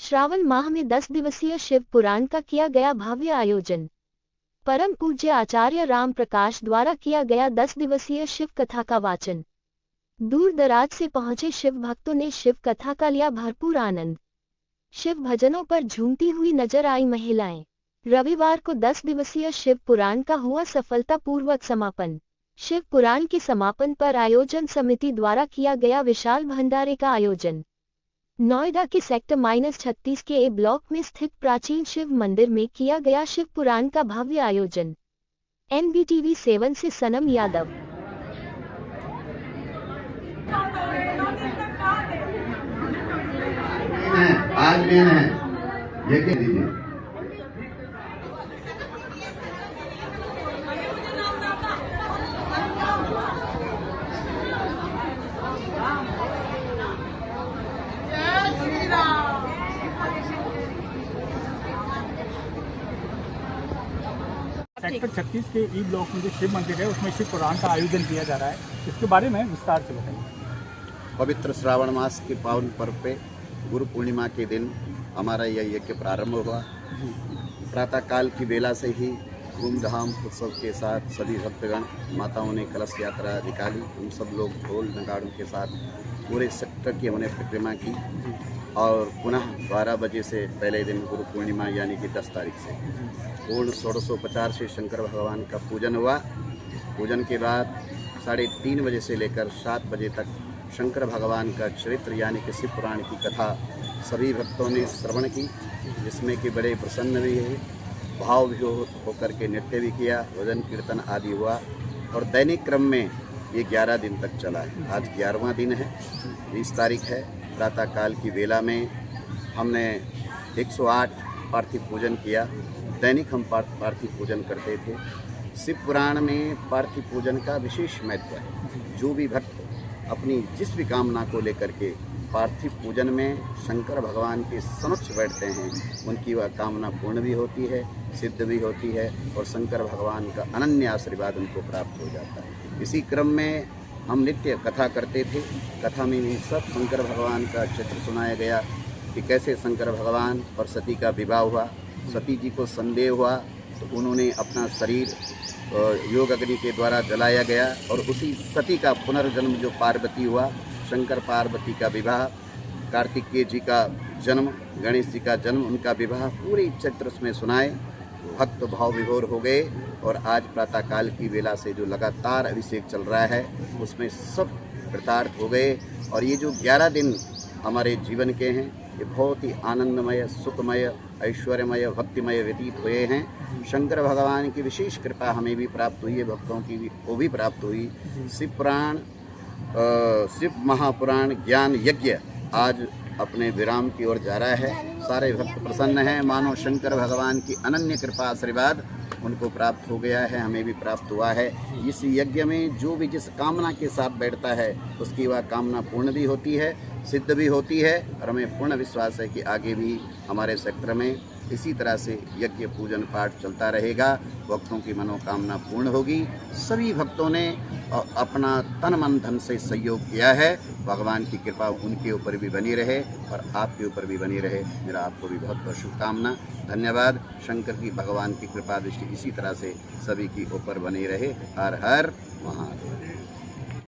श्रावण माह में 10 दिवसीय शिव पुराण का किया गया भव्य आयोजन। परम पूज्य आचार्य राम प्रकाश द्वारा किया गया 10 दिवसीय शिव कथा का वाचन। दूर दराज से पहुंचे शिव भक्तों ने शिव कथा का लिया भरपूर आनंद। शिव भजनों पर झूमती हुई नजर आई महिलाएं। रविवार को 10 दिवसीय शिव पुराण का हुआ सफलतापूर्वक समापन। शिव पुराण के समापन पर आयोजन समिति द्वारा किया गया विशाल भंडारे का आयोजन। नोएडा के सेक्टर -36 के ए ब्लॉक में स्थित प्राचीन शिव मंदिर में किया गया शिव पुराण का भव्य आयोजन। NBTV 7 से सनम यादव। आज मेन है ये कह दीजिए। सेक्टर 36 के ई ब्लॉक में जो शिव मंदिर है उसमें शिव पुराण का आयोजन किया जा रहा है, इसके बारे में विस्तार से बताइए। पवित्र श्रावण मास के पावन पर्व पे गुरु पूर्णिमा के दिन हमारा यह यज्ञ प्रारंभ हुआ। प्रातः काल की बेला से ही धूमधाम उत्सव के साथ सभी भक्तगण माताओं ने कलश यात्रा निकाली। हम सब लोग ढोल नगाड़ों के साथ पूरे सेक्टर की हमने परिक्रमा की और पुनः 12 बजे से पहले दिन गुरु पूर्णिमा यानी कि 10 तारीख से पूर्ण 1650 से शंकर भगवान का पूजन हुआ। पूजन के बाद 3:30 बजे से लेकर 7 बजे तक शंकर भगवान का चरित्र यानी कि शिव पुराण की कथा सभी भक्तों ने श्रवण की, जिसमें कि बड़े प्रसन्न भी है, भाव भी होकर के नृत्य भी किया, भजन कीर्तन आदि हुआ और दैनिक क्रम में ये 11 दिन तक चला है। आज 11वां दिन है, 20 तारीख है। प्रातःकाल की वेला में हमने 108 पार्थिव पूजन किया। दैनिक हम पार्थिव पूजन करते थे। शिव पुराण में पार्थिव पूजन का विशेष महत्व है। जो भी भक्त अपनी जिस भी कामना को लेकर के पार्थिव पूजन में शंकर भगवान के समक्ष बैठते हैं, उनकी वह कामना पूर्ण भी होती है, सिद्ध भी होती है और शंकर भगवान का अनन्य आशीर्वाद उनको प्राप्त हो जाता है। इसी क्रम में हम नित्य कथा करते थे। कथा में भी सब शंकर भगवान का चित्र सुनाया गया कि कैसे शंकर भगवान और सती का विवाह हुआ। सती जी को संदेह हुआ तो उन्होंने अपना शरीर योग अग्नि के द्वारा जलाया गया और उसी सती का पुनर्जन्म जो पार्वती हुआ, शंकर पार्वती का विवाह, कार्तिकेय जी का जन्म, गणेश जी का जन्म, उनका विवाह पूरे चित्र में सुनाए। भक्त भाव विभोर हो गए और आज प्रातःकाल की वेला से जो लगातार अभिषेक चल रहा है उसमें सब कृतार्थ हो गए और ये जो 11 दिन हमारे जीवन के हैं ये बहुत ही आनंदमय, सुखमय, ऐश्वर्यमय, भक्तिमय व्यतीत हुए हैं। शंकर भगवान की विशेष कृपा हमें भी प्राप्त हुई है, भक्तों की भी को भी प्राप्त हुई। शिव पुराण, शिव महापुराण ज्ञान यज्ञ आज अपने विराम की ओर जा रहा है। सारे भक्त प्रसन्न हैं, मानो शंकर भगवान की अनन्य कृपा आशीर्वाद उनको प्राप्त हो गया है, हमें भी प्राप्त हुआ है। इस यज्ञ में जो भी जिस कामना के साथ बैठता है उसकी वह कामना पूर्ण भी होती है, सिद्ध भी होती है और हमें पूर्ण विश्वास है कि आगे भी हमारे सेक्टर में इसी तरह से यज्ञ पूजन पाठ चलता रहेगा। भक्तों की मनोकामना पूर्ण होगी। सभी भक्तों ने अपना तन मन धन से सहयोग किया है। भगवान की कृपा उनके ऊपर भी बनी रहे और आपके ऊपर भी बनी रहे। मेरा आपको भी बहुत बहुत शुभकामना, धन्यवाद। शंकर की भगवान की कृपा दृष्टि इसी तरह से सभी की ऊपर बनी रहे। हर हर महादेव।